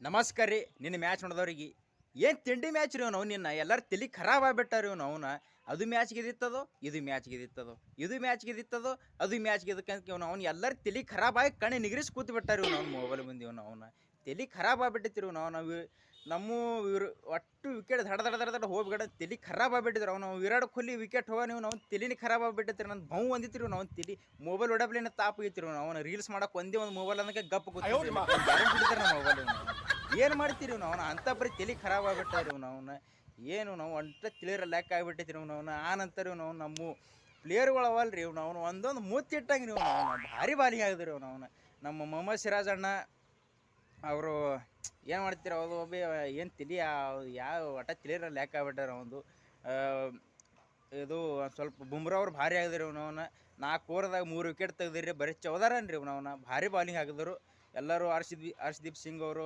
ನಮಸ್ಕಾರ ರೀ ನಿನ್ನ ಮ್ಯಾಚ್ ನೋಡಿದವ್ರಿಗೆ ಏನು ತಿಂಡಿ ಮ್ಯಾಚ್ ರೀ ನಾವು ನಿನ್ನ ಎಲ್ಲರೂ ತಲೆ ಖರಾಬ್ ಆಗ್ಬಿಟ್ಟಾರ ಇವ್ನು ಅವನ ಅದು ಮ್ಯಾಚ್ ಗೆದಿತ್ತದೋ ಇದು ಮ್ಯಾಚ್ ಗೆದಿತ್ತದೋ ಇದು ಮ್ಯಾಚ್ ಗೆದಿತ್ತದೋ ಅದು ಮ್ಯಾಚ್ ಗೆದಕ್ಕಂತ ಅವ್ನು ಎಲ್ಲರೂ ತಲೆ ಖರಾಬಾಗಿ ಕಣ್ಣು ನಿಗರಿಸಿ ಕೂತು ಬಿಟ್ಟಾರ ಇವ್ನು ಅವ್ನು ಮೊಬೈಲ್ ಬಂದು ಇವನು ಅವನ ತಲೆ ಖರಾಬ್ ಆಗ್ಬಿಟ್ಟಿರು ನಾವು ನಮ್ಮ ಒಟ್ಟು ವಿಕೆಟ್ ದಡ ದಡ ದಡ ದಡ ಹೋಗ್ಬಿಡ ತಲೆ ಖರಾಬ್ ಆಗ್ಬಿಟ್ಟಿದ್ರು ಅವ್ನು ವಿರಾಟ್ ಕೊಹ್ಲಿ ವಿಕೆಟ್ ಹೋಗ ನೀವು ನಾವು ತಲೆನೇ ಖರಾಬ್ ಆಗ್ಬಿಟ್ಟಿರ್ತೀರಿ ನನ್ನ ಬಹು ಅಂದಿತ್ತಿರು ನಾವು ತಲೆ ಮೊಬೈಲ್ ಹೊಡಬ್ಲೇನ ತಾಪ್ ಹೋಗಿತ್ತಿರು ಅವನು ರೀಲ್ಸ್ ಮಾಡಕ್ಕೆ ಒಂದೇ ಒಂದು ಮೊಬೈಲ್ ಅನ್ನಕ್ಕೆ ಗಪ್ ಕೂತಿದ್ರು ನಮ್ಮ ಮೊಬೈಲ್ ಏನು ಮಾಡ್ತೀರಿ ನಾವು ಅಂಥ ಬರೀ ತಲೆ ಖರಾಬ್ ಆಗ್ಬಿಟ್ಟಾರಿ ಅವನ ಏನು ನಾವು ಒಂಟ ತಿಳಿಯರ ಲೆಕ್ಕ ಆಗ್ಬಿಟ್ಟೈತಿ ಅವನ ಆ ನಂತರ ನಾವು ನಮ್ಮ ಪ್ಲೇಯರ್ಗಳು ಅವಲ್ರಿ ಅವನು ಒಂದೊಂದು ಮೂತಿಟ್ಟಂಗೆ ನೀವು ಭಾರಿ ಬಾಲಿಗೆ ಆಗಿದ್ರಿ ಅವನ ನಮ್ಮ ಮೊಹಮ್ಮದ್ ಸಿರಾಜ್ ಅಣ್ಣ ಅವರು ಏನು ಮಾಡ್ತೀರ ಅದು ಒಬ್ಬ ಏನು ತಲೆ ಯಾವ ಒಟ್ಟ ತಿಳಿಯರ ಲೆಕ್ಕ ಆಗ್ಬಿಟ್ಟಾರ ಅವನು ಇದು ಒಂದ್ ಸ್ವಲ್ಪ ಬುಮ್ರಾ ಅವ್ರು ಭಾರಿ ಆಗಿದ್ರಿ ಅವನ 4 ಓವರ್ದಾಗ 3 ವಿಕೆಟ್ ತೆಗ್ದಿರಿ ಬರೀ 14 ರನ್ ರೀ ಅವನ ಭಾರಿ ಬಾಲಿಂಗ್ ಆಗಿದ್ರು ಎಲ್ಲರೂ ಹರ್ಷದೀಪ್ ಸಿಂಗ್ ಅವರು